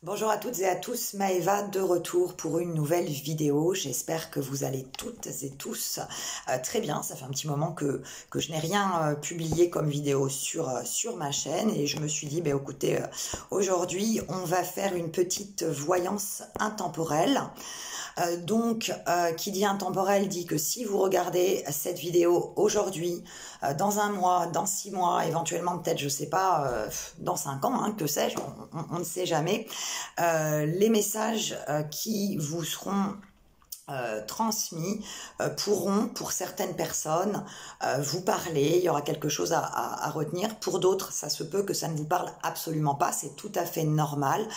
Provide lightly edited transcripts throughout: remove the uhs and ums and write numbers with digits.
Bonjour à toutes et à tous, Maëva de retour pour une nouvelle vidéo. J'espère que vous allez toutes et tous très bien. Ça fait un petit moment que je n'ai rien publié comme vidéo sur ma chaîne et je me suis dit, écoutez, aujourd'hui on va faire une petite voyance intemporelle. Qui dit intemporel dit que si vous regardez cette vidéo aujourd'hui, dans un mois, dans 6 mois, éventuellement peut-être, je sais pas, dans 5 ans, que sais-je, on ne sait jamais, les messages qui vous seront transmis pourront pour certaines personnes vous parler, il y aura quelque chose à retenir. Pour d'autres, ça se peut que ça ne vous parle absolument pas, c'est tout à fait normal,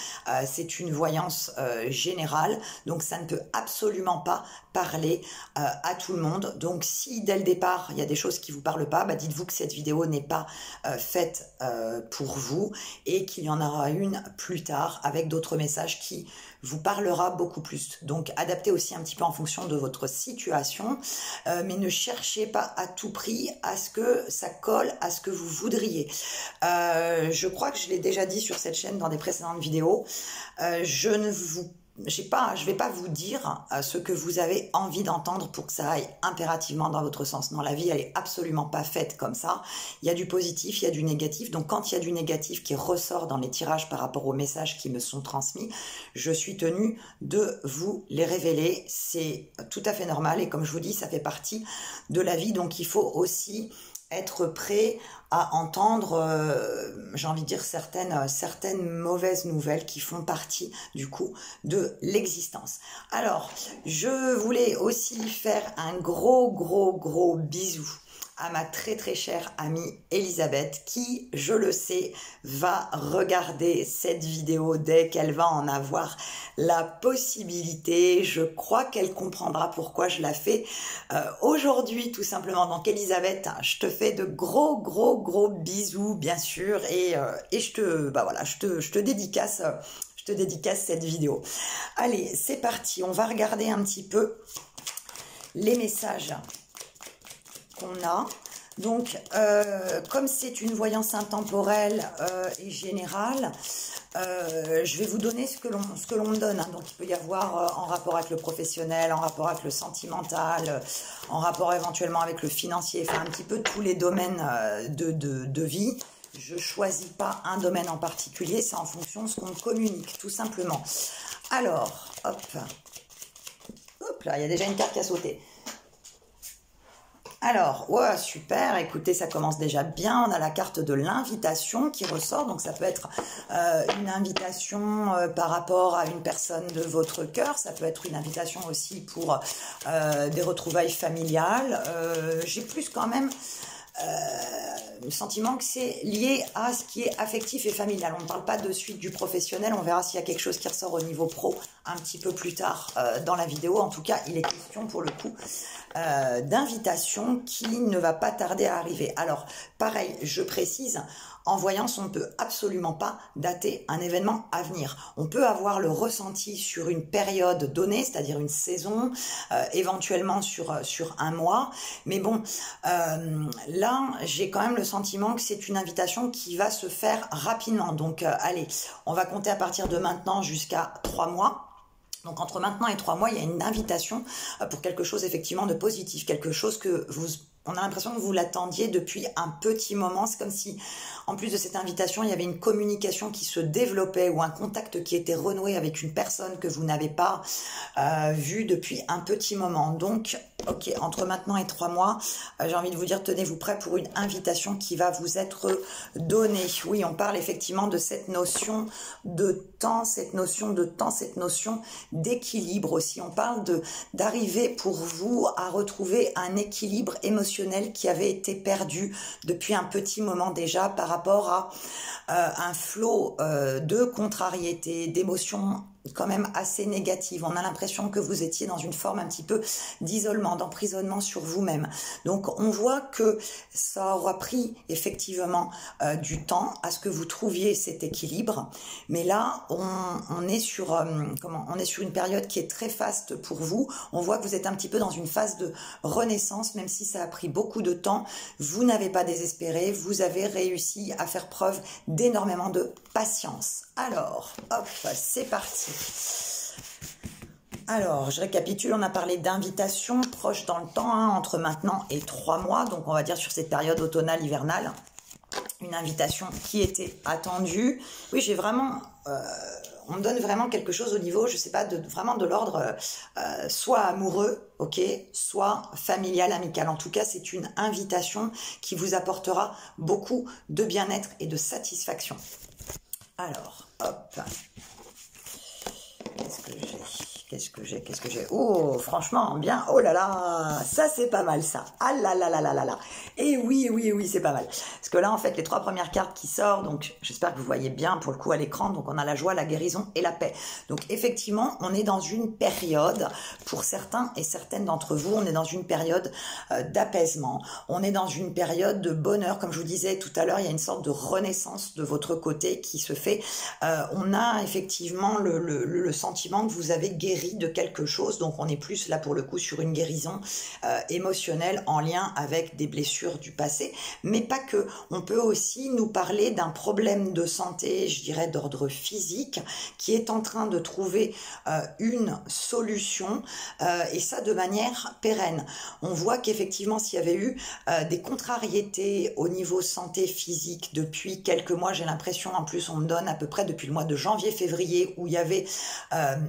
c'est une voyance générale, donc ça ne peut absolument pas parler à tout le monde. Donc si dès le départ il y a des choses qui vous parlent pas, dites-vous que cette vidéo n'est pas faite pour vous et qu'il y en aura une plus tard avec d'autres messages qui vous parlera beaucoup plus. Donc adaptez aussi un petit peu en fonction de votre situation, mais ne cherchez pas à tout prix à ce que ça colle à ce que vous voudriez. Je crois que je l'ai déjà dit sur cette chaîne dans des précédentes vidéos, je vais pas vous dire ce que vous avez envie d'entendre pour que ça aille impérativement dans votre sens. Non, la vie, elle est absolument pas faite comme ça. Il y a du positif, il y a du négatif. Donc, quand il y a du négatif qui ressort dans les tirages par rapport aux messages qui me sont transmis, je suis tenue de vous les révéler. C'est tout à fait normal et comme je vous dis, ça fait partie de la vie. Donc, il faut aussi être prêt à entendre, j'ai envie de dire, certaines mauvaises nouvelles qui font partie du coup de l'existence. Alors, je voulais aussi faire un gros bisou à ma très chère amie Elisabeth qui, je le sais, va regarder cette vidéo dès qu'elle va en avoir la possibilité. Je crois qu'elle comprendra pourquoi je la fais aujourd'hui tout simplement. Donc Elisabeth, je te fais de gros bisous bien sûr et je te dédicace cette vidéo. Allez, c'est parti, on va regarder un petit peu les messages qu'on a. Donc, comme c'est une voyance intemporelle et générale, je vais vous donner ce que l'on me donne. Donc, il peut y avoir en rapport avec le professionnel, en rapport avec le sentimental, en rapport éventuellement avec le financier, enfin un petit peu tous les domaines de vie. Je ne choisis pas un domaine en particulier, c'est en fonction de ce qu'on me communique, tout simplement. Alors, hop là, il y a déjà une carte qui a sauté. Alors, ouais, super, écoutez, ça commence déjà bien, on a la carte de l'invitation qui ressort, donc ça peut être une invitation par rapport à une personne de votre cœur, ça peut être une invitation aussi pour des retrouvailles familiales, j'ai plus quand même le sentiment que c'est lié à ce qui est affectif et familial. On ne parle pas de suite du professionnel, on verra s'il y a quelque chose qui ressort au niveau pro un petit peu plus tard dans la vidéo. En tout cas, il est question pour le coup d'invitation qui ne va pas tarder à arriver. Alors, pareil, je précise, en voyance, on ne peut absolument pas dater un événement à venir. On peut avoir le ressenti sur une période donnée, c'est-à-dire une saison, éventuellement sur un mois. Mais bon, là, j'ai quand même le sentiment que c'est une invitation qui va se faire rapidement. Donc, allez, on va compter à partir de maintenant jusqu'à 3 mois. Donc, entre maintenant et 3 mois, il y a une invitation pour quelque chose effectivement de positif, quelque chose que on a l'impression que vous l'attendiez depuis un petit moment. C'est comme si, en plus de cette invitation, il y avait une communication qui se développait ou un contact qui était renoué avec une personne que vous n'avez pas vue depuis un petit moment. Donc, ok, entre maintenant et 3 mois, j'ai envie de vous dire, tenez-vous prêts pour une invitation qui va vous être donnée. Oui, on parle effectivement de cette notion de temps, cette notion d'équilibre aussi. On parle d'arriver pour vous à retrouver un équilibre émotionnel qui avait été perdu depuis un petit moment déjà par rapport à un flot de contrariété, d'émotions quand même assez négative. On a l'impression que vous étiez dans une forme un petit peu d'isolement, d'emprisonnement sur vous-même. Donc on voit que ça aura pris effectivement du temps à ce que vous trouviez cet équilibre. Mais là, on est sur on est sur une période qui est très faste pour vous. On voit que vous êtes un petit peu dans une phase de renaissance, même si ça a pris beaucoup de temps. Vous n'avez pas désespéré, vous avez réussi à faire preuve d'énormément de patience. Alors, hop, c'est parti. Alors, je récapitule, on a parlé d'invitation proche dans le temps, hein, entre maintenant et 3 mois, donc on va dire sur cette période automnale, hivernale. Une invitation qui était attendue. Oui, j'ai vraiment... on me donne vraiment quelque chose au niveau, je sais pas, vraiment de l'ordre soit amoureux, ok, soit familial, amical. En tout cas, c'est une invitation qui vous apportera beaucoup de bien-être et de satisfaction. Alors, hop. Qu'est-ce que j'ai Oh, franchement, bien. Oh là là, ça c'est pas mal ça. Ah là là là là là là. Et oui, c'est pas mal. Parce que là, en fait, les 3 premières cartes qui sortent, donc j'espère que vous voyez bien pour le coup à l'écran, donc on a la joie, la guérison et la paix. Donc effectivement, on est dans une période, pour certains et certaines d'entre vous, on est dans une période d'apaisement. On est dans une période de bonheur, comme je vous disais tout à l'heure, il y a une sorte de renaissance de votre côté qui se fait. On a effectivement le sentiment que vous avez guéri de quelque chose, donc on est plus là pour le coup sur une guérison émotionnelle en lien avec des blessures du passé, mais pas que. On peut aussi nous parler d'un problème de santé, je dirais d'ordre physique, qui est en train de trouver une solution, et ça de manière pérenne. On voit qu'effectivement s'il y avait eu des contrariétés au niveau santé physique depuis quelques mois, j'ai l'impression, en plus on me donne à peu près depuis le mois de janvier-février, où il y avait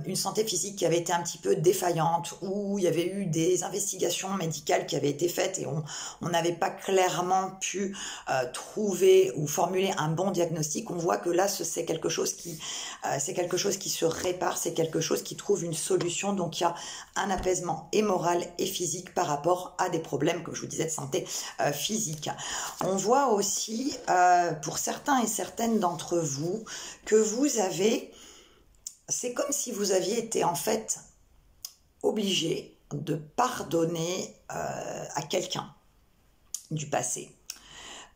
une santé physique qui avait été un petit peu défaillante, où il y avait eu des investigations médicales qui avaient été faites et on n'avait pas clairement pu trouver ou formuler un bon diagnostic. On voit que là c'est quelque chose qui se répare, c'est quelque chose qui trouve une solution. Donc il y a un apaisement et moral et physique par rapport à des problèmes, comme je vous disais, de santé physique. On voit aussi pour certains et certaines d'entre vous que vous avez... C'est comme si vous aviez été en fait obligé de pardonner à quelqu'un du passé.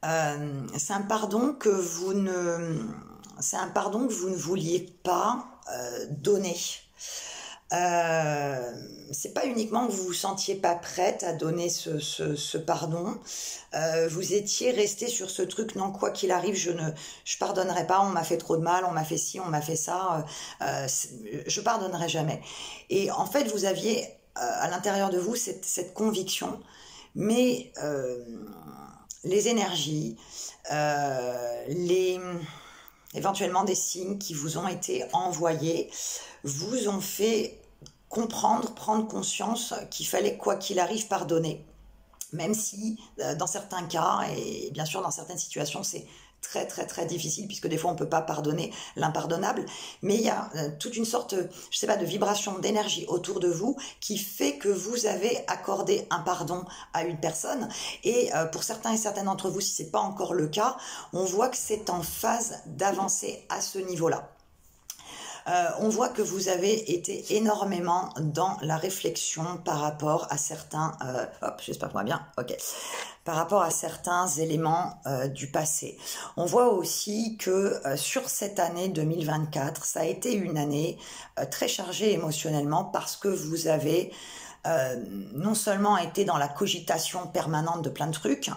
C'est un pardon que vous ne vouliez pas donner. C'est pas uniquement que vous vous sentiez pas prête à donner ce pardon, vous étiez resté sur ce truc, non, quoi qu'il arrive, je pardonnerai pas, on m'a fait trop de mal, on m'a fait ci, on m'a fait ça, je pardonnerai jamais. Et en fait, vous aviez à l'intérieur de vous cette conviction, mais les énergies, éventuellement des signes qui vous ont été envoyés, vous ont fait comprendre, prendre conscience qu'il fallait quoi qu'il arrive pardonner. Même si dans certains cas, et bien sûr dans certaines situations, c'est très très très difficile, puisque des fois on ne peut pas pardonner l'impardonnable, mais il y a toute une sorte, je sais pas, de vibration, d'énergie autour de vous qui fait que vous avez accordé un pardon à une personne. Et pour certains et certaines d'entre vous, si ce n'est pas encore le cas, on voit que c'est en phase d'avancer à ce niveau-là. On voit que vous avez été énormément dans la réflexion par rapport à certains... hop, j'espère que moi bien, ok. Par rapport à certains éléments du passé. On voit aussi que sur cette année 2024, ça a été une année très chargée émotionnellement, parce que vous avez... non seulement été dans la cogitation permanente de plein de trucs,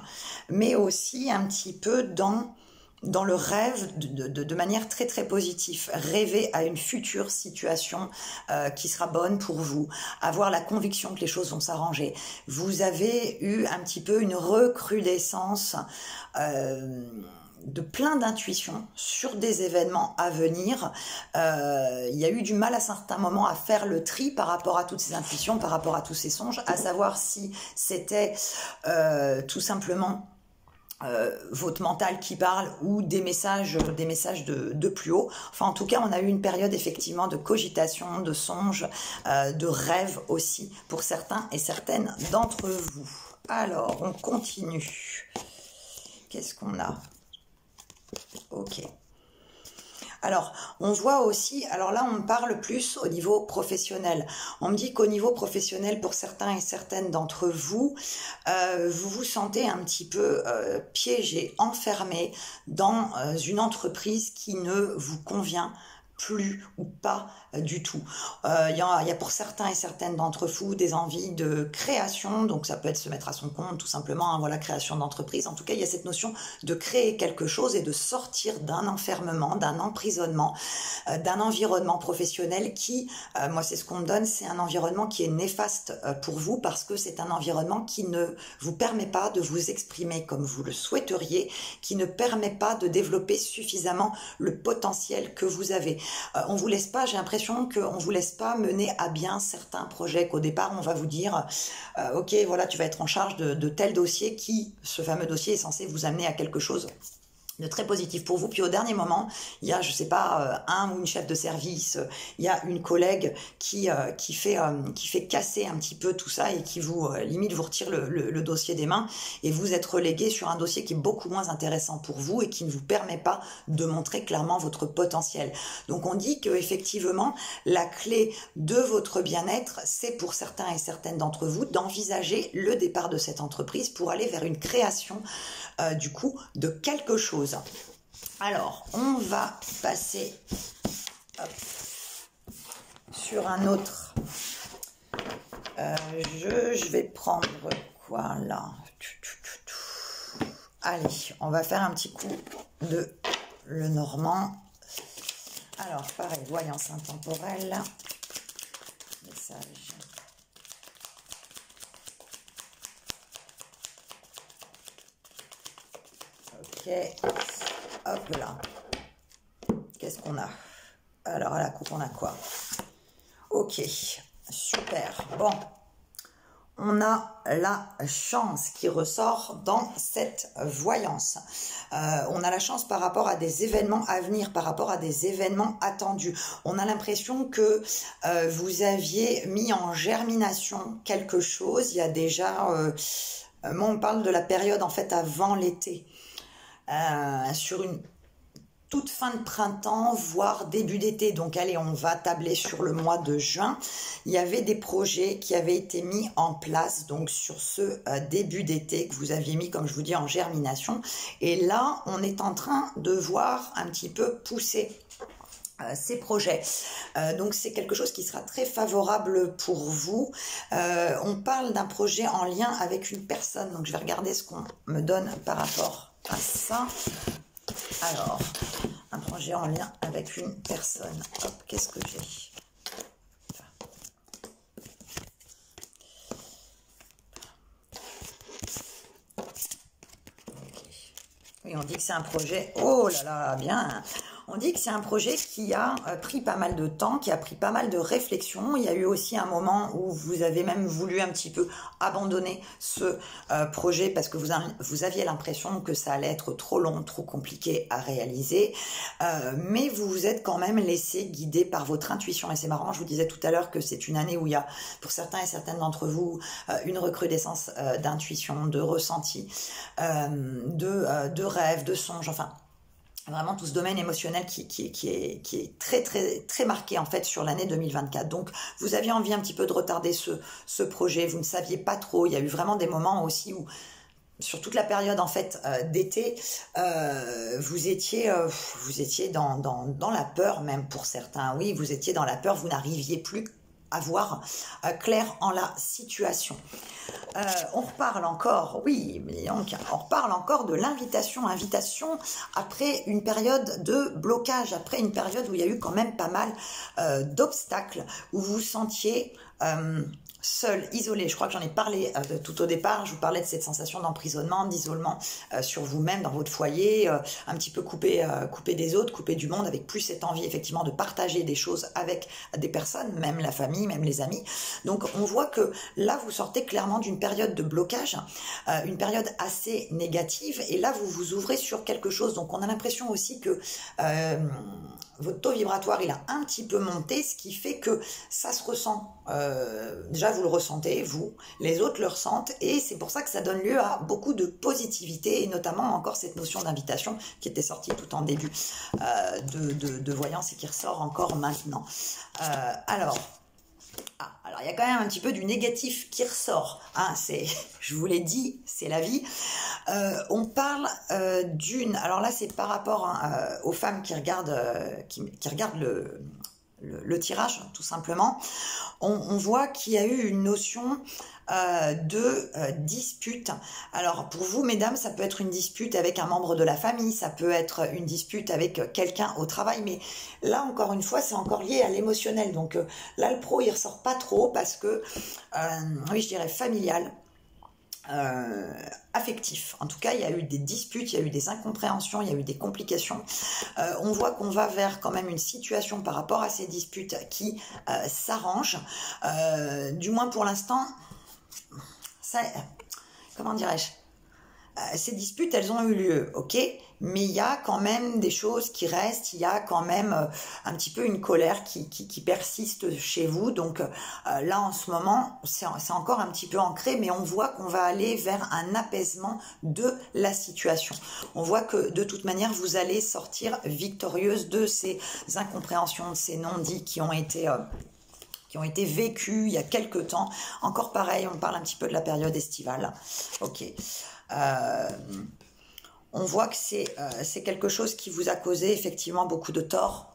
mais aussi un petit peu dans le rêve de manière très très positive, rêver à une future situation qui sera bonne pour vous, avoir la conviction que les choses vont s'arranger. Vous avez eu un petit peu une recrudescence de plein d'intuitions sur des événements à venir. Il y a eu du mal à certains moments à faire le tri par rapport à toutes ces intuitions, par rapport à tous ces songes, à savoir si c'était tout simplement votre mental qui parle, ou des messages de plus haut. Enfin, en tout cas, on a eu une période effectivement de cogitation, de songe, de rêve aussi pour certains et certaines d'entre vous. Alors, on continue. Qu'est-ce qu'on a? Ok. Alors, on voit aussi, alors là, on parle plus au niveau professionnel. On me dit qu'au niveau professionnel, pour certains et certaines d'entre vous, vous vous sentez un petit peu piégé, enfermé dans une entreprise qui ne vous convient plus ou pas du tout. Il y a pour certains et certaines d'entre vous des envies de création, donc ça peut être se mettre à son compte tout simplement, hein, voilà, création d'entreprise. En tout cas, il y a cette notion de créer quelque chose et de sortir d'un enfermement, d'un emprisonnement, d'un environnement professionnel qui, moi c'est ce qu'on me donne, c'est un environnement qui est néfaste pour vous parce que c'est un environnement qui ne vous permet pas de vous exprimer comme vous le souhaiteriez, qui ne permet pas de développer suffisamment le potentiel que vous avez. On vous laisse pas, j'ai l'impression qu'on vous laisse pas mener à bien certains projets, qu'au départ on va vous dire ok, voilà, tu vas être en charge de tel dossier qui, ce fameux dossier est censé vous amener à quelque chose de très positif pour vous, puis au dernier moment, il y a, je sais pas, un ou une chef de service, il y a une collègue qui fait casser un petit peu tout ça et qui vous, limite, vous retire le dossier des mains et vous êtes relégué sur un dossier qui est beaucoup moins intéressant pour vous et qui ne vous permet pas de montrer clairement votre potentiel. Donc on dit que effectivement, la clé de votre bien-être, c'est pour certains et certaines d'entre vous d'envisager le départ de cette entreprise pour aller vers une création du coup de quelque chose. Alors, on va passer sur un autre je vais prendre quoi là? Allez, on va faire un petit coup de Lenormand. Alors, pareil, voyance intemporelle. Message. Ok, hop là. Qu'est-ce qu'on a? Alors à la coupe, on a quoi? Ok, super. Bon, on a la chance qui ressort dans cette voyance. On a la chance par rapport à des événements à venir, par rapport à des événements attendus. On a l'impression que vous aviez mis en germination quelque chose. Il y a déjà... moi, on parle de la période en fait avant l'été. Sur une toute fin de printemps, voire début d'été. Donc allez, on va tabler sur le mois de juin. Il y avait des projets qui avaient été mis en place donc sur ce début d'été que vous aviez mis, comme je vous dis, en germination. Et là, on est en train de voir un petit peu pousser ces projets. Donc c'est quelque chose qui sera très favorable pour vous. On parle d'un projet en lien avec une personne. Donc je vais regarder ce qu'on me donne par rapport à ça. Alors, un projet en lien avec une personne. Hop, qu'est-ce que j'ai? Okay. Oui, on dit que c'est un projet... Oh là là, bien. On dit que c'est un projet qui a pris pas mal de temps, qui a pris pas mal de réflexion. Il y a eu aussi un moment où vous avez même voulu un petit peu abandonner ce projet parce que vous aviez l'impression que ça allait être trop long, trop compliqué à réaliser. Mais vous vous êtes quand même laissé guider par votre intuition. Et c'est marrant, je vous disais tout à l'heure que c'est une année où il y a, pour certains et certaines d'entre vous, une recrudescence d'intuition, de ressenti, de rêves, de songes, enfin... Vraiment tout ce domaine émotionnel qui est très marqué en fait sur l'année 2024. Donc vous aviez envie un petit peu de retarder ce projet, vous ne saviez pas trop. Il y a eu vraiment des moments aussi où sur toute la période en fait d'été, vous étiez dans la peur même pour certains. Oui, vous étiez dans la peur, vous n'arriviez plus à voir clair en la situation. On reparle encore, oui, mais donc, on reparle encore de l'invitation. Invitation après une période de blocage, après une période où il y a eu quand même pas mal d'obstacles, où vous vous sentiez seul, isolé. Je crois que j'en ai parlé tout au départ. Je vous parlais de cette sensation d'emprisonnement, d'isolement sur vous-même, dans votre foyer, un petit peu coupé des autres, coupé du monde, avec plus cette envie effectivement de partager des choses avec des personnes, même la famille, même les amis. Donc on voit que là, vous sortez clairement d'une période de blocage, une période assez négative, et là, vous vous ouvrez sur quelque chose. Donc on a l'impression aussi que votre taux vibratoire, il a un petit peu monté, ce qui fait que ça se ressent déjà vous le ressentez, vous, les autres le ressentent, et c'est pour ça que ça donne lieu à beaucoup de positivité, et notamment encore cette notion d'invitation qui était sortie tout en début de voyance et qui ressort encore maintenant. Alors il y a quand même un petit peu du négatif qui ressort, hein, je vous l'ai dit, c'est la vie. On parle alors là c'est par rapport aux femmes qui regardent, qui regardent le tirage, tout simplement. On voit qu'il y a eu une notion de dispute. Alors pour vous, mesdames, ça peut être une dispute avec un membre de la famille, ça peut être une dispute avec quelqu'un au travail, mais là encore une fois, c'est encore lié à l'émotionnel. Donc là, le pro, il ressort pas trop parce que, oui, je dirais familial. Affectif. En tout cas, il y a eu des disputes, il y a eu des incompréhensions, il y a eu des complications. On voit qu'on va vers quand même une situation par rapport à ces disputes qui s'arrange. Du moins pour l'instant, ça, comment dirais-je, ces disputes, elles ont eu lieu, ok, mais il y a quand même des choses qui restent, il y a quand même un petit peu une colère qui persiste chez vous. Donc là, en ce moment, c'est encore un petit peu ancré, mais on voit qu'on va aller vers un apaisement de la situation. On voit que de toute manière, vous allez sortir victorieuse de ces incompréhensions, de ces non-dits qui ont été vécus il y a quelques temps. Encore pareil, on parle un petit peu de la période estivale. Ok. On voit que c'est quelque chose qui vous a causé effectivement beaucoup de tort.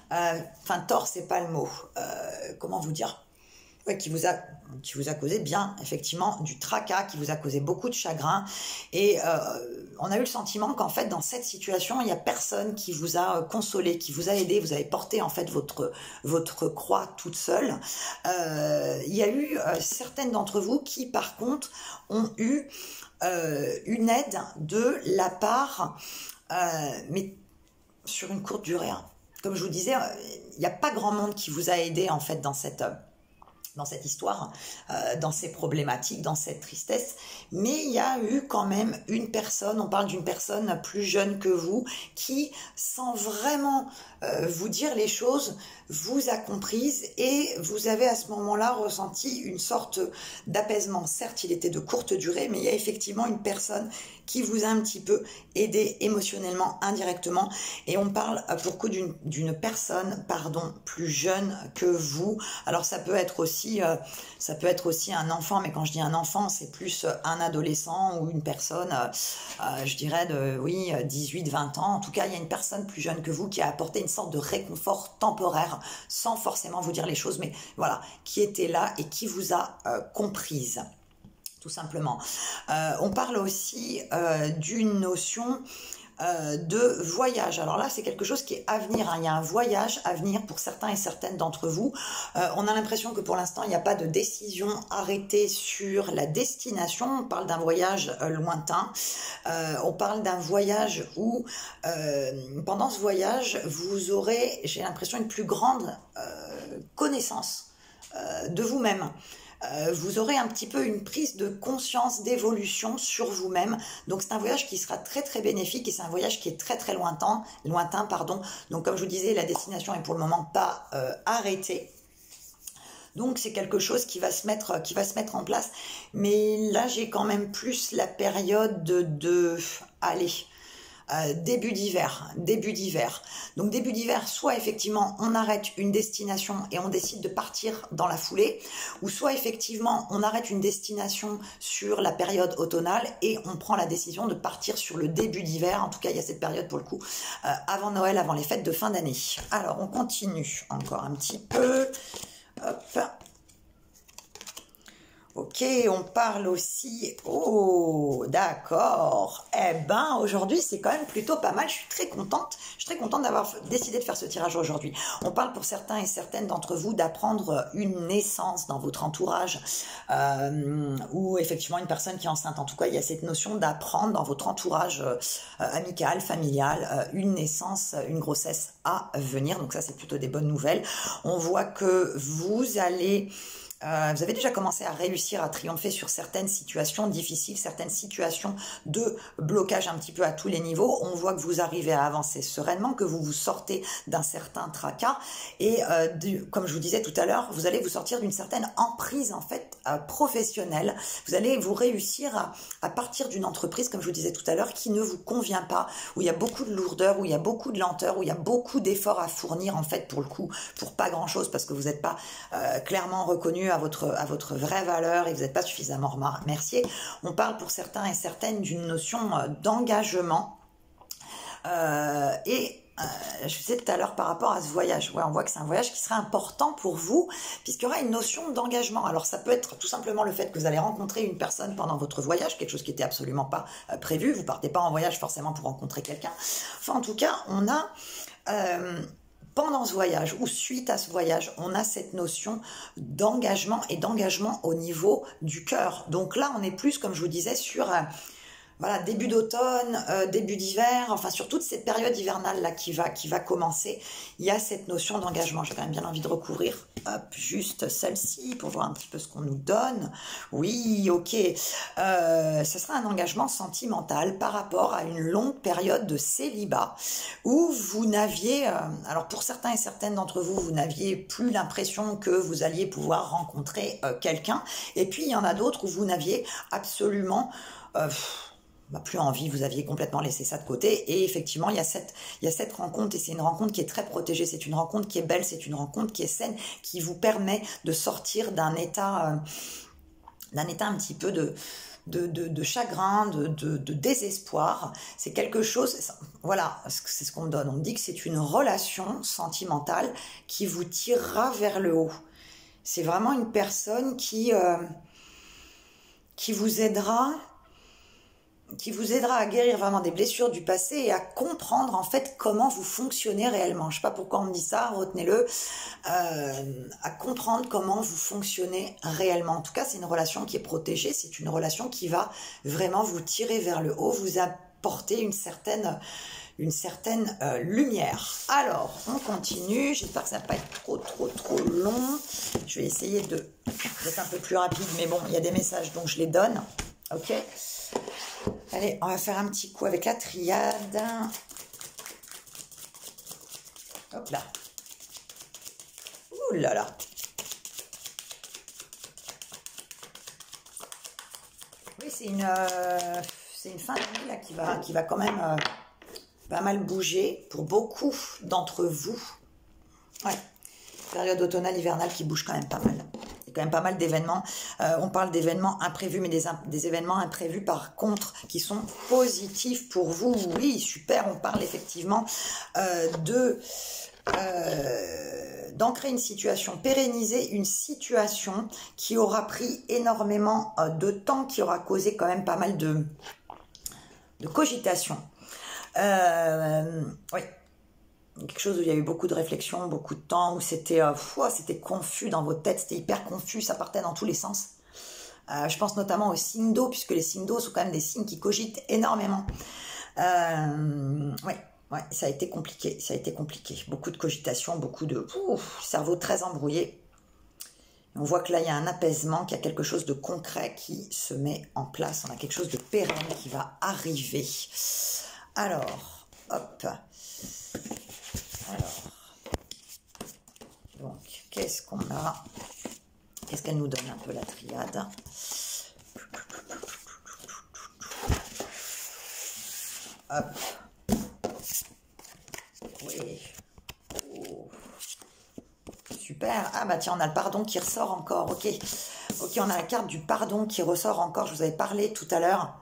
Enfin, tort, c'est pas le mot. Comment vous dire? Ouais, qui vous a causé bien, effectivement, du tracas, qui vous a causé beaucoup de chagrin. Et on a eu le sentiment qu'en fait, dans cette situation, il n'y a personne qui vous a consolé, qui vous a aidé. Vous avez porté, en fait, votre croix toute seule. Il y a eu certaines d'entre vous qui, par contre, ont eu une aide de la part, mais sur une courte durée. Hein. Comme je vous disais, il n'y a pas grand monde qui vous a aidé, en fait, dans cette histoire, dans ces problématiques, dans cette tristesse, mais il y a eu quand même une personne, on parle d'une personne plus jeune que vous, qui, sans vraiment vous dire les choses, vous a comprise et vous avez à ce moment-là ressenti une sorte d'apaisement. Certes, il était de courte durée, mais il y a effectivement une personne qui vous a un petit peu aidé émotionnellement, indirectement, et on parle pour coup d'une personne, plus jeune que vous. Alors ça peut être aussi un enfant, mais quand je dis un enfant, c'est plus un adolescent ou une personne, je dirais de 18-20 ans. En tout cas, il y a une personne plus jeune que vous qui a apporté une sorte de réconfort temporaire, sans forcément vous dire les choses, mais voilà, qui était là et qui vous a comprise. Tout simplement. On parle aussi d'une notion de voyage. Alors là, c'est quelque chose qui est à venir. Hein. Il y a un voyage à venir pour certains et certaines d'entre vous. On a l'impression que pour l'instant, il n'y a pas de décision arrêtée sur la destination. On parle d'un voyage lointain. On parle d'un voyage où, pendant ce voyage, vous aurez, j'ai l'impression, une plus grande connaissance de vous-même. Vous aurez un petit peu une prise de conscience, d'évolution sur vous-même. Donc c'est un voyage qui sera très très bénéfique et c'est un voyage qui est très très lointain. Donc comme je vous disais, la destination est pour le moment pas arrêtée. Donc c'est quelque chose qui va se mettre en place. Mais là j'ai quand même plus la période début d'hiver. Donc début d'hiver, soit effectivement on arrête une destination et on décide de partir dans la foulée, ou soit effectivement on arrête une destination sur la période automnale et on prend la décision de partir sur le début d'hiver. En tout cas, il y a cette période pour le coup, avant Noël, avant les fêtes de fin d'année. Alors on continue encore un petit peu. Hop. Ok, on parle aussi... Oh, d'accord. Eh ben, aujourd'hui, c'est quand même plutôt pas mal. Je suis très contente d'avoir décidé de faire ce tirage aujourd'hui. On parle pour certains et certaines d'entre vous d'apprendre une naissance dans votre entourage ou effectivement une personne qui est enceinte. En tout cas, il y a cette notion d'apprendre dans votre entourage amical, familial, une naissance, une grossesse à venir. Donc ça, c'est plutôt des bonnes nouvelles. On voit que vous allez... vous avez déjà commencé à réussir à triompher sur certaines situations difficiles, certaines situations de blocage un petit peu à tous les niveaux. On voit que vous arrivez à avancer sereinement, que vous vous sortez d'un certain tracas et comme je vous disais tout à l'heure, vous allez vous sortir d'une certaine emprise en fait professionnelle. Vous allez vous réussir à partir d'une entreprise, comme je vous disais tout à l'heure, qui ne vous convient pas, où il y a beaucoup de lourdeur, où il y a beaucoup de lenteur, où il y a beaucoup d'efforts à fournir en fait pour le coup, pour pas grand chose parce que vous n'êtes pas clairement reconnu à votre vraie valeur et vous n'êtes pas suffisamment remercié. On parle pour certains et certaines d'une notion d'engagement je disais tout à l'heure par rapport à ce voyage, ouais, on voit que c'est un voyage qui sera important pour vous, puisqu'il y aura une notion d'engagement. Alors ça peut être tout simplement le fait que vous allez rencontrer une personne pendant votre voyage, quelque chose qui n'était absolument pas prévu, vous partez pas en voyage forcément pour rencontrer quelqu'un. Enfin en tout cas, on a... pendant ce voyage ou suite à ce voyage, on a cette notion d'engagement et d'engagement au niveau du cœur. Donc là, on est plus, comme je vous disais, sur voilà, début d'automne, début d'hiver, enfin sur toute cette période hivernale là qui va commencer, il y a cette notion d'engagement. J'ai quand même bien envie de recouvrir, hop, juste celle-ci pour voir un petit peu ce qu'on nous donne. Oui, ok, ce sera un engagement sentimental par rapport à une longue période de célibat où vous n'aviez, alors pour certains et certaines d'entre vous, vous n'aviez plus l'impression que vous alliez pouvoir rencontrer quelqu'un, et puis il y en a d'autres où vous n'aviez absolument plus envie, vous aviez complètement laissé ça de côté, et effectivement il y a cette rencontre, et c'est une rencontre qui est très protégée, c'est une rencontre qui est belle, c'est une rencontre qui est saine, qui vous permet de sortir d'un état un petit peu de chagrin, de désespoir. C'est quelque chose, voilà, c'est ce qu'on me donne, on me dit que c'est une relation sentimentale qui vous tirera vers le haut. C'est vraiment une personne qui vous aidera à guérir vraiment des blessures du passé et à comprendre en fait comment vous fonctionnez réellement. Je ne sais pas pourquoi on me dit ça, retenez-le, à comprendre comment vous fonctionnez réellement. En tout cas, c'est une relation qui est protégée, c'est une relation qui va vraiment vous tirer vers le haut, vous apporter une certaine lumière. Alors, on continue. J'espère que ça ne va pas être trop long. Je vais essayer d'être un peu plus rapide, mais bon, il y a des messages, donc je les donne. Ok. Allez, on va faire un petit coup avec la triade. Hop là. Ouh là là. Oui, c'est une fin d'année là qui va quand même pas mal bouger pour beaucoup d'entre vous. Ouais. Période automnale, hivernale qui bouge quand même pas mal. Il y a quand même pas mal d'événements. On parle d'événements imprévus, mais des événements imprévus par contre qui sont positifs pour vous. Oui, super. On parle effectivement d'ancrer une situation, pérenniser une situation qui aura pris énormément de temps, qui aura causé quand même pas mal de cogitation. Oui. Quelque chose où il y a eu beaucoup de réflexion, beaucoup de temps, où c'était confus dans votre tête, c'était hyper confus, ça partait dans tous les sens. Je pense notamment aux signes d'eau, puisque les signes d'eau sont quand même des signes qui cogitent énormément. Ouais, ça a été compliqué, Beaucoup de cogitation, beaucoup de cerveau très embrouillé. On voit que là, il y a un apaisement, qu'il y a quelque chose de concret qui se met en place. On a quelque chose de pérenne qui va arriver. Alors, hop. Donc, qu'est-ce qu'on a? Qu'est-ce qu'elle nous donne un peu la triade? Hop. Oui. Oh. Super. Ah bah tiens, on a le pardon qui ressort encore. Ok, on a la carte du pardon qui ressort encore. Je vous avais parlé tout à l'heure.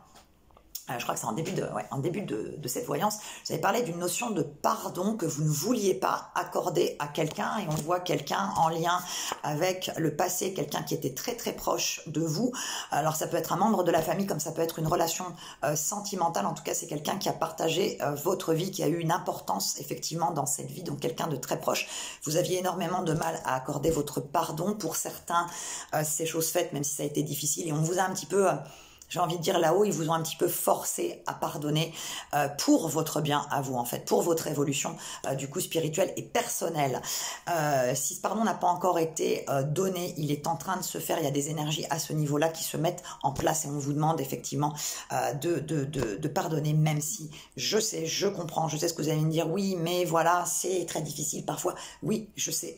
Je crois que c'est en début de cette voyance, vous avez parlé d'une notion de pardon que vous ne vouliez pas accorder à quelqu'un, et on voit quelqu'un en lien avec le passé, quelqu'un qui était très très proche de vous. Alors ça peut être un membre de la famille, comme ça peut être une relation sentimentale. En tout cas, c'est quelqu'un qui a partagé votre vie, qui a eu une importance effectivement dans cette vie, donc quelqu'un de très proche. Vous aviez énormément de mal à accorder votre pardon. Pour certains, c'est chose faite, même si ça a été difficile, et on vous a un petit peu j'ai envie de dire là-haut, ils vous ont un petit peu forcé à pardonner pour votre bien à vous, en fait, pour votre évolution, du coup, spirituelle et personnelle. Si ce pardon n'a pas encore été donné, il est en train de se faire. Il y a des énergies à ce niveau-là qui se mettent en place et on vous demande effectivement de pardonner, même si je sais, je comprends, je sais ce que vous allez me dire. Oui, mais voilà, c'est très difficile parfois. Oui, je sais,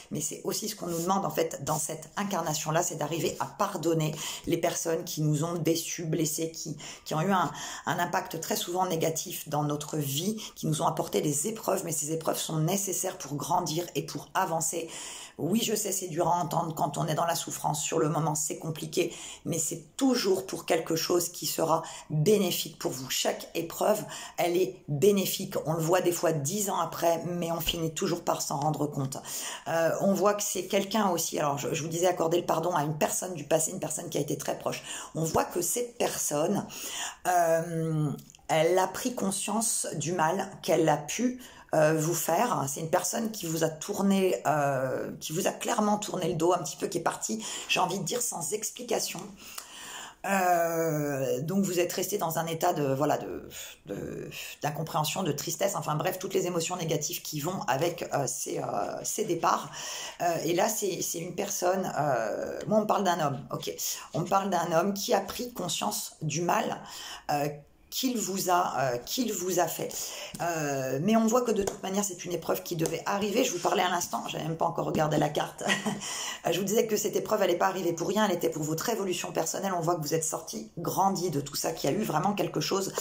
mais c'est aussi ce qu'on nous demande en fait dans cette incarnation-là, c'est d'arriver à pardonner les personnes qui nous ont déçus, blessés, qui ont eu un impact très souvent négatif dans notre vie, qui nous ont apporté des épreuves, mais ces épreuves sont nécessaires pour grandir et pour avancer. Oui, je sais, c'est dur à entendre quand on est dans la souffrance. Sur le moment, c'est compliqué, mais c'est toujours pour quelque chose qui sera bénéfique pour vous. Chaque épreuve, elle est bénéfique. On le voit des fois 10 ans après, mais on finit toujours par s'en rendre compte. On voit que c'est quelqu'un aussi, alors je vous disais accorder le pardon à une personne du passé, une personne qui a été très proche. On voit que cette personne, elle a pris conscience du mal qu'elle a pu vous faire. C'est une personne qui vous a tourné, qui vous a clairement tourné le dos un petit peu, qui est partie, j'ai envie de dire, sans explication. Donc vous êtes resté dans un état de voilà d'incompréhension, de tristesse, enfin bref, toutes les émotions négatives qui vont avec ces départs. Et là c'est une personne, moi on me parle d'un homme, ok, on me parle d'un homme qui a pris conscience du mal qu'il vous a fait. Mais on voit que de toute manière, c'est une épreuve qui devait arriver. Je vous parlais à l'instant, je n'avais même pas encore regardé la carte. Je vous disais que cette épreuve, elle n'est pas arrivée pour rien, elle était pour votre évolution personnelle. On voit que vous êtes sorti, grandi de tout ça, qu'il y a eu vraiment quelque chose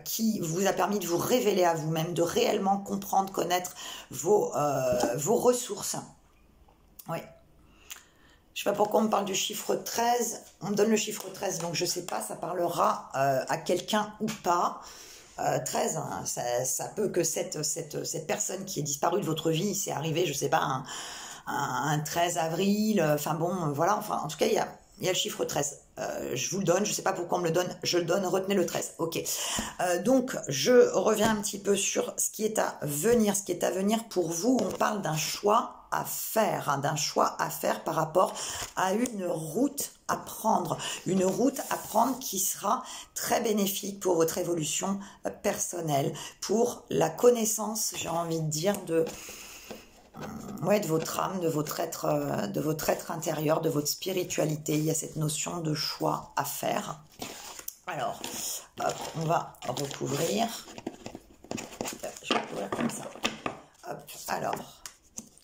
qui vous a permis de vous révéler à vous-même, de réellement comprendre, connaître vos ressources. Oui. Je ne sais pas pourquoi on me parle du chiffre 13. On me donne le chiffre 13, donc je ne sais pas, ça parlera à quelqu'un ou pas. 13, hein, ça peut que cette personne qui est disparue de votre vie, c'est arrivé, je ne sais pas, un 13 avril, enfin bon, voilà, enfin en tout cas, il y a le chiffre 13. Je vous le donne, je ne sais pas pourquoi on me le donne, je le donne, retenez le 13. Ok. Donc, je reviens un petit peu sur ce qui est à venir. Ce qui est à venir pour vous, on parle d'un choix à faire, hein, d'un choix à faire par rapport à une route à prendre. Une route à prendre qui sera très bénéfique pour votre évolution personnelle, pour la connaissance, j'ai envie de dire, de votre âme, de votre être intérieur, de votre spiritualité. Il y a cette notion de choix à faire. Alors, hop, on va recouvrir. Je vais recouvrir comme ça. Hop, alors,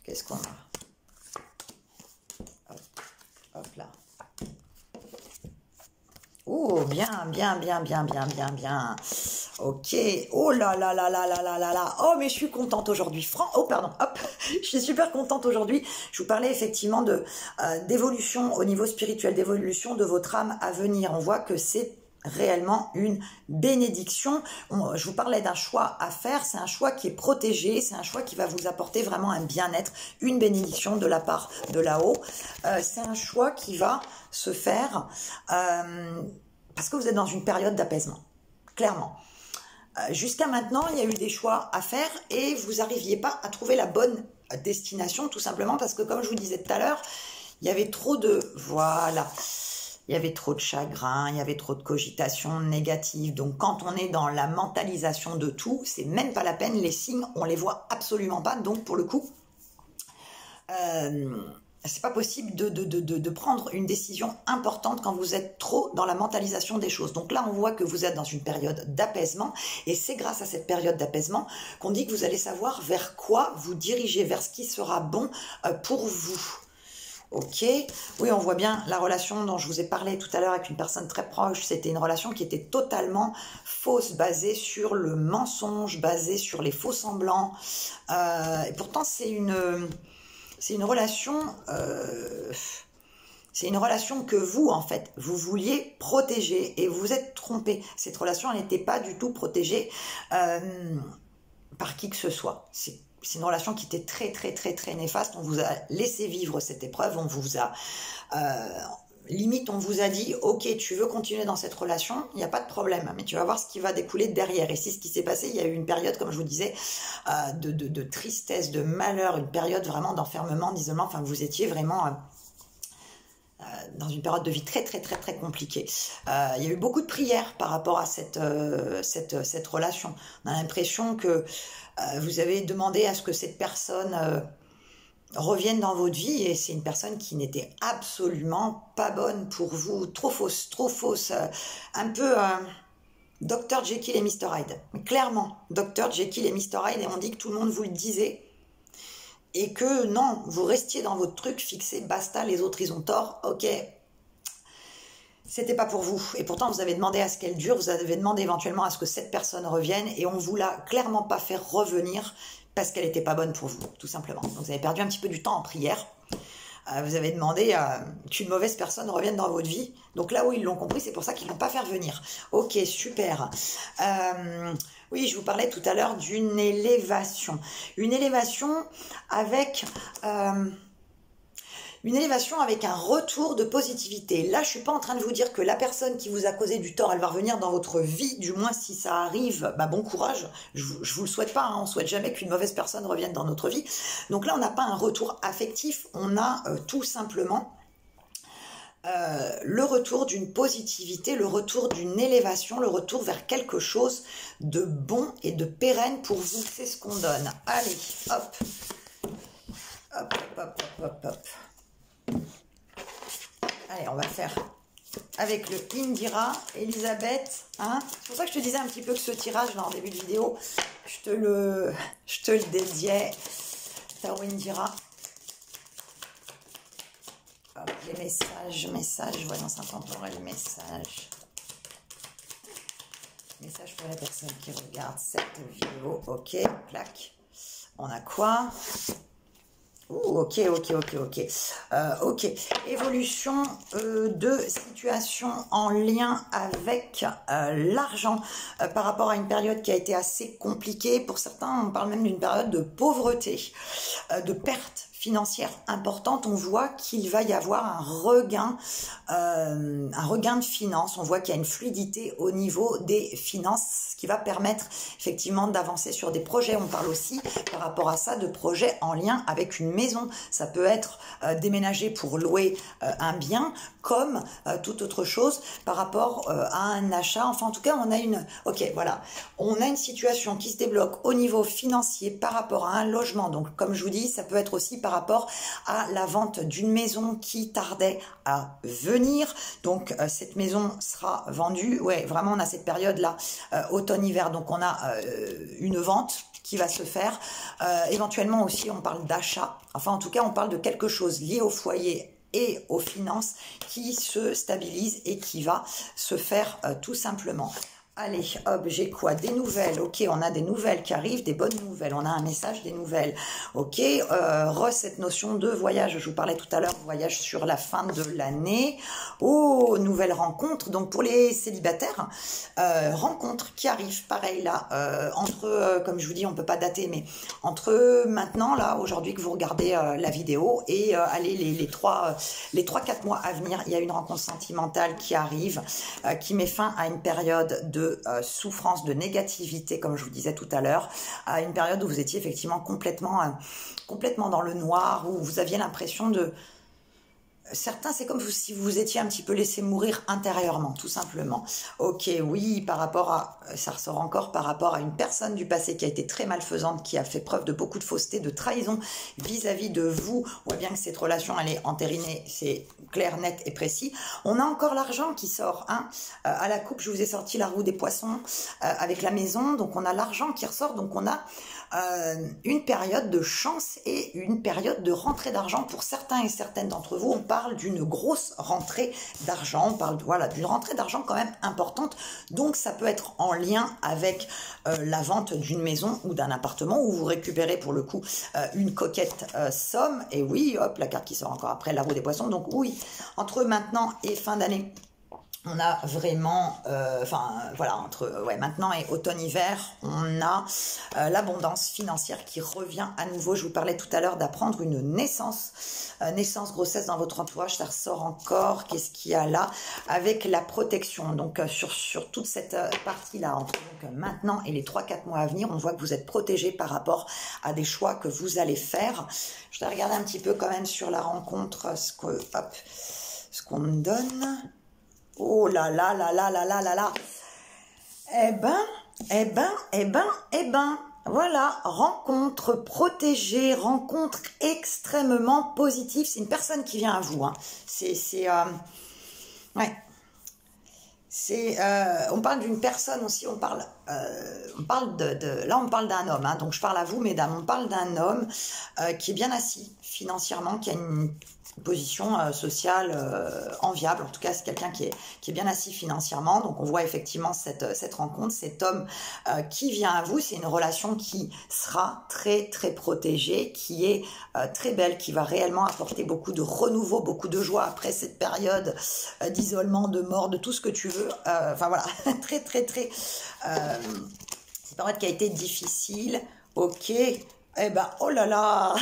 qu'est-ce qu'on a? Hop, hop là. Oh, bien, bien, bien, bien, bien, bien, bien. Ok. Oh là là là là là là là là. Oh, mais je suis contente aujourd'hui. Oh, pardon. Hop. Je suis super contente aujourd'hui. Je vous parlais effectivement de d'évolution au niveau spirituel, d'évolution de votre âme à venir. On voit que c'est réellement une bénédiction. Je vous parlais d'un choix à faire. C'est un choix qui est protégé. C'est un choix qui va vous apporter vraiment un bien-être, une bénédiction de la part de là-haut. C'est un choix qui va se faire parce que vous êtes dans une période d'apaisement, clairement. Jusqu'à maintenant, il y a eu des choix à faire et vous n'arriviez pas à trouver la bonne destination, tout simplement parce que, comme je vous disais tout à l'heure, il y avait trop de... Voilà. Il y avait trop de chagrin, il y avait trop de cogitation négative. Donc, quand on est dans la mentalisation de tout, c'est même pas la peine. Les signes, on les voit absolument pas. Donc, pour le coup... c'est pas possible de prendre une décision importante quand vous êtes trop dans la mentalisation des choses. Donc là, on voit que vous êtes dans une période d'apaisement et c'est grâce à cette période d'apaisement qu'on dit que vous allez savoir vers quoi vous diriger, vers ce qui sera bon pour vous. Ok, oui, on voit bien la relation dont je vous ai parlé tout à l'heure avec une personne très proche. C'était une relation qui était totalement fausse, basée sur le mensonge, basée sur les faux semblants. Et pourtant, c'est une relation, que vous, en fait, vous vouliez protéger et vous vous êtes trompé. Cette relation, elle n'était pas du tout protégée par qui que ce soit. C'est une relation qui était très, très, très, très néfaste. On vous a laissé vivre cette épreuve, on vous a... limite, on vous a dit, ok, tu veux continuer dans cette relation, il n'y a pas de problème, mais tu vas voir ce qui va découler derrière. Et c'est ce qui s'est passé. Il y a eu une période, comme je vous disais, de tristesse, de malheur, une période vraiment d'enfermement, d'isolement. Enfin, vous étiez vraiment dans une période de vie très compliquée. Il y a eu beaucoup de prières par rapport à cette relation. On a l'impression que vous avez demandé à ce que cette personne revienne dans votre vie, et c'est une personne qui n'était absolument pas bonne pour vous, trop fausse, un peu Dr Jekyll et Mr Hyde, mais clairement Dr Jekyll et Mr Hyde, et on dit que tout le monde vous le disait, et que non, vous restiez dans votre truc fixé, basta, les autres ils ont tort, ok, c'était pas pour vous, et pourtant vous avez demandé à ce qu'elle dure, vous avez demandé éventuellement à ce que cette personne revienne, et on vous l'a clairement pas fait revenir, parce qu'elle n'était pas bonne pour vous, tout simplement. Donc vous avez perdu un petit peu du temps en prière. Vous avez demandé qu'une mauvaise personne revienne dans votre vie. Donc là où ils l'ont compris, c'est pour ça qu'ils ne l'ont pas fait revenir. Ok, super. Oui, je vous parlais tout à l'heure d'une élévation. Une élévation avec... une élévation avec un retour de positivité. Là, je suis pas en train de vous dire que la personne qui vous a causé du tort, elle va revenir dans votre vie, du moins si ça arrive, bah bon courage, je vous le souhaite pas, hein, on souhaite jamais qu'une mauvaise personne revienne dans notre vie. Donc là, on n'a pas un retour affectif, on a tout simplement le retour d'une positivité, le retour d'une élévation, le retour vers quelque chose de bon et de pérenne pour vous, c'est ce qu'on donne. Allez, hop, hop, hop, hop, hop, hop. Allez, on va faire avec le Indira, Elisabeth. Hein, c'est pour ça que je te disais un petit peu que ce tirage, là, en début de vidéo, je te le dédiais. Tarot Indira. Hop, les messages, voyance intemporelle, messages. Message pour la personne qui regarde cette vidéo. Ok, clac. On a quoi ? Ok. Ok. Évolution de situation en lien avec l'argent par rapport à une période qui a été assez compliquée. Pour certains, on parle même d'une période de pauvreté, de perte financière importante. On voit qu'il va y avoir un regain de finances. On voit qu'il y a une fluidité au niveau des finances, ce qui va permettre effectivement d'avancer sur des projets. On parle aussi par rapport à ça de projets en lien avec une maison. Ça peut être déménager pour louer un bien, comme toute autre chose par rapport à un achat. Enfin, en tout cas, on a une situation qui se débloque au niveau financier par rapport à un logement. Donc, comme je vous dis, ça peut être aussi par rapport à la vente d'une maison qui tardait à venir. Donc, cette maison sera vendue. Ouais, vraiment, on a cette période-là, automne-hiver. Donc, on a une vente qui va se faire. Éventuellement aussi, on parle d'achat. Enfin, en tout cas, on parle de quelque chose lié au foyer et aux finances qui se stabilise et qui va se faire tout simplement. Allez, hop, j'ai quoi? Des nouvelles. Ok, on a des nouvelles qui arrivent, des bonnes nouvelles. On a un message, des nouvelles. Ok, cette notion de voyage. Je vous parlais tout à l'heure, voyage sur la fin de l'année. Oh, nouvelle rencontre. Donc, pour les célibataires, rencontre qui arrive, pareil, là, entre, comme je vous dis, on peut pas dater, mais entre maintenant, là, aujourd'hui que vous regardez la vidéo, et allez, les 3-4 mois à venir, il y a une rencontre sentimentale qui arrive, qui met fin à une période de souffrance, de négativité, comme je vous disais tout à l'heure, à une période où vous étiez effectivement complètement dans le noir, où vous aviez l'impression de... Certains, c'est comme si vous vous étiez un petit peu laissé mourir intérieurement, tout simplement. Ok, oui, par rapport à... Ça ressort encore par rapport à une personne du passé qui a été très malfaisante, qui a fait preuve de beaucoup de fausseté, de trahison vis-à-vis de vous. On voit bien que cette relation, elle est entérinée, c'est clair, net et précis. On a encore l'argent qui sort. Hein. À la coupe, je vous ai sorti la roue des poissons avec la maison. Donc, on a l'argent qui ressort. Donc, on a une période de chance et une période de rentrée d'argent pour certains et certaines d'entre vous. On parle d'une grosse rentrée d'argent, on parle d'une rentrée d'argent quand même importante, donc ça peut être en lien avec la vente d'une maison ou d'un appartement où vous récupérez pour le coup une coquette somme. Et oui, hop, la carte qui sort encore après, la roue des poissons. Donc oui, entre maintenant et fin d'année, on a vraiment, entre maintenant et automne-hiver, on a l'abondance financière qui revient à nouveau. Je vous parlais tout à l'heure d'apprendre une naissance, grossesse dans votre entourage, ça ressort encore. Qu'est-ce qu'il y a là? Avec la protection, donc sur toute cette partie-là, entre maintenant et les 3-4 mois à venir, on voit que vous êtes protégé par rapport à des choix que vous allez faire. Je vais regarder un petit peu quand même sur la rencontre, ce qu'on me donne. Oh là là là là là là là là. Eh ben, voilà, rencontre protégée, rencontre extrêmement positive. C'est une personne qui vient à vous. Hein. Ouais. On parle d'une personne aussi, on parle là on parle d'un homme, hein, donc je parle à vous mesdames, on parle d'un homme qui est bien assis financièrement, qui a une position sociale enviable, en tout cas c'est quelqu'un qui est bien assis financièrement, donc on voit effectivement cette rencontre, cet homme qui vient à vous, c'est une relation qui sera très très protégée, qui est très belle, qui va réellement apporter beaucoup de renouveau, beaucoup de joie après cette période d'isolement, de mort, de tout ce que tu veux, enfin voilà, très très très, c'est une période qui a été difficile, ok, eh ben oh là là,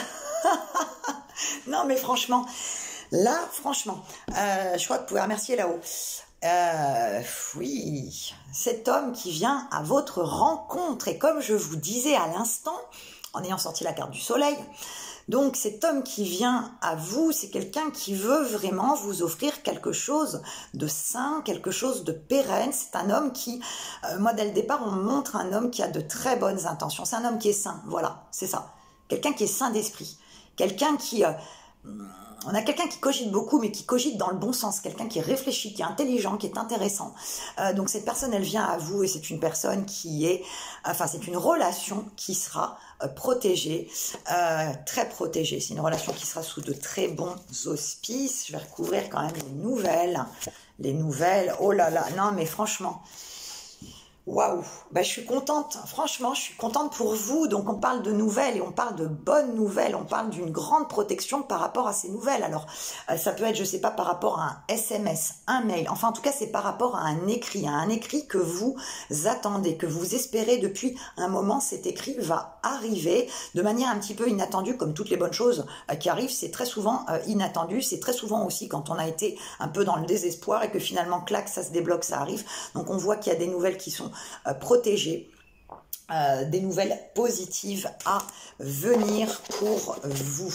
non mais franchement, là franchement, je crois que vous pouvez remercier là-haut. Oui, cet homme qui vient à votre rencontre, et comme je vous disais à l'instant, en ayant sorti la carte du soleil, donc cet homme qui vient à vous, c'est quelqu'un qui veut vraiment vous offrir quelque chose de sain, quelque chose de pérenne. C'est un homme qui, moi dès le départ, on me montre un homme qui a de très bonnes intentions. C'est un homme qui est sain, voilà, c'est ça. Quelqu'un qui est sain d'esprit. Quelqu'un qui... on a quelqu'un qui cogite beaucoup, mais qui cogite dans le bon sens. Quelqu'un qui réfléchit, qui est intelligent, qui est intéressant. Donc cette personne, elle vient à vous et c'est une personne qui est... Enfin, c'est une relation qui sera protégée, très protégée. C'est une relation qui sera sous de très bons auspices. Je vais recouvrir quand même les nouvelles. Les nouvelles, oh là là, non mais franchement... Waouh, bah, je suis contente, franchement, je suis contente pour vous. Donc on parle de nouvelles et on parle de bonnes nouvelles, on parle d'une grande protection par rapport à ces nouvelles. Alors ça peut être, je sais pas, par rapport à un SMS, un mail, enfin en tout cas c'est par rapport à un écrit que vous attendez, que vous espérez depuis un moment. Cet écrit va arriver de manière un petit peu inattendue, comme toutes les bonnes choses qui arrivent, c'est très souvent inattendu, c'est très souvent aussi quand on a été un peu dans le désespoir et que finalement, clac, ça se débloque, ça arrive. Donc on voit qu'il y a des nouvelles qui sont protégées, des nouvelles positives à venir pour vous.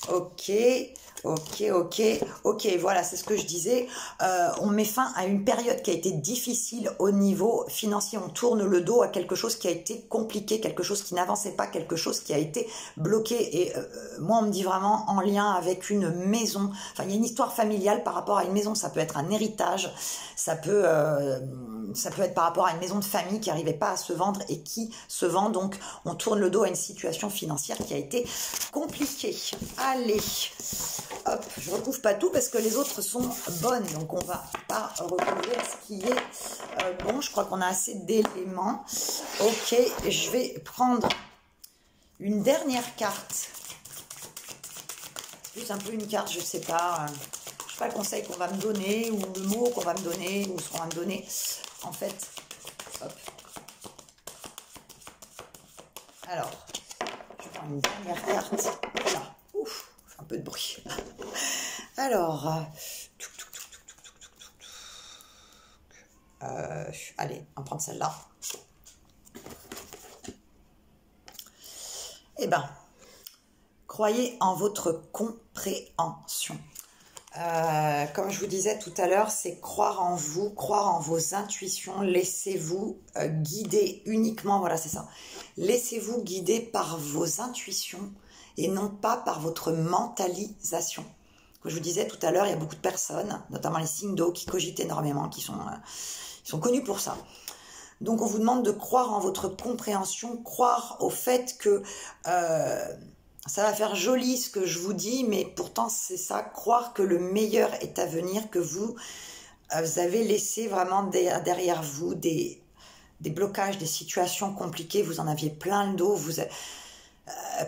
Ok, voilà, c'est ce que je disais. On met fin à une période qui a été difficile au niveau financier. On tourne le dos à quelque chose qui a été compliqué, quelque chose qui n'avançait pas, quelque chose qui a été bloqué. Et moi, on me dit vraiment en lien avec une maison. Enfin, il y a une histoire familiale par rapport à une maison. Ça peut être un héritage, ça peut être par rapport à une maison de famille qui n'arrivait pas à se vendre et qui se vend. Donc, on tourne le dos à une situation financière qui a été compliquée. Allez, hop, je ne recouvre pas tout parce que les autres sont bonnes. Donc, on ne va pas recouvrir ce qui est bon. Je crois qu'on a assez d'éléments. Ok, je vais prendre une dernière carte. Plus un peu une carte, je ne sais pas. Je sais pas le conseil qu'on va me donner ou le mot qu'on va me donner ou ce qu'on va me donner. En fait, hop. Alors, je prends une dernière carte. Voilà. Ouf, fait un peu de bruit. Alors, allez, on va prendre celle-là. Eh bien, croyez en votre compréhension. Comme je vous disais tout à l'heure, c'est croire en vous, croire en vos intuitions, laissez-vous guider uniquement, voilà c'est ça, laissez-vous guider par vos intuitions et non pas par votre mentalisation. Comme je vous disais tout à l'heure, il y a beaucoup de personnes, notamment les signes d'eau, qui cogitent énormément, qui sont connus pour ça. Donc on vous demande de croire en votre compréhension, croire au fait que... ça va faire joli ce que je vous dis, mais pourtant c'est ça, croire que le meilleur est à venir, que vous avez laissé vraiment derrière vous des blocages, des situations compliquées, vous en aviez plein le dos,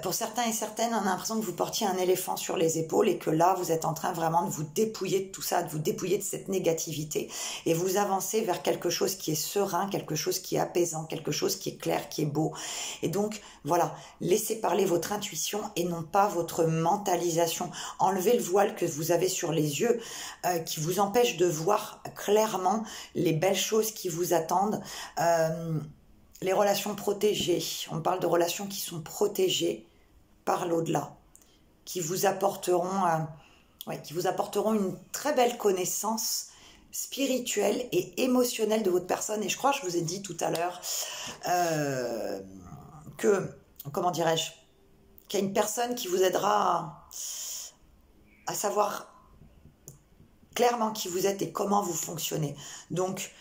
pour certains et certaines, on a l'impression que vous portiez un éléphant sur les épaules et que là, vous êtes en train vraiment de vous dépouiller de tout ça, de vous dépouiller de cette négativité et vous avancez vers quelque chose qui est serein, quelque chose qui est apaisant, quelque chose qui est clair, qui est beau. Et donc, voilà, laissez parler votre intuition et non pas votre mentalisation. Enlevez le voile que vous avez sur les yeux qui vous empêche de voir clairement les belles choses qui vous attendent. Les relations protégées, on parle de relations qui sont protégées par l'au-delà, qui vous apporteront ouais, qui vous apporteront une très belle connaissance spirituelle et émotionnelle de votre personne. Et je crois que je vous ai dit tout à l'heure que, comment dirais-je, qu'il y a une personne qui vous aidera à savoir clairement qui vous êtes et comment vous fonctionnez. Donc,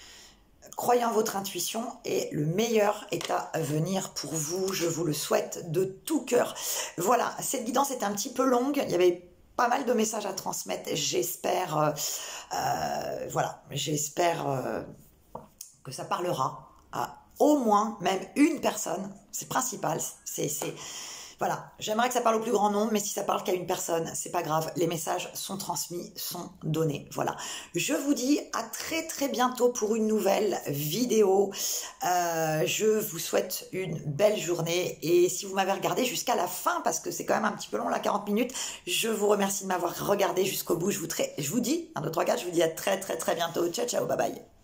croyez en votre intuition et le meilleur est à venir pour vous. Je vous le souhaite de tout cœur. Voilà, cette guidance est un petit peu longue. Il y avait pas mal de messages à transmettre. J'espère, voilà, j'espère que ça parlera à au moins même une personne. C'est principal. Voilà, j'aimerais que ça parle au plus grand nombre, mais si ça parle qu'à une personne, c'est pas grave, les messages sont transmis, sont donnés, voilà. Je vous dis à très très bientôt pour une nouvelle vidéo. Je vous souhaite une belle journée et si vous m'avez regardé jusqu'à la fin, parce que c'est quand même un petit peu long, là, 40 minutes, je vous remercie de m'avoir regardé jusqu'au bout. Je vous dis, 1, 2, 3, 4, je vous dis à très très très bientôt. Ciao, ciao, bye bye.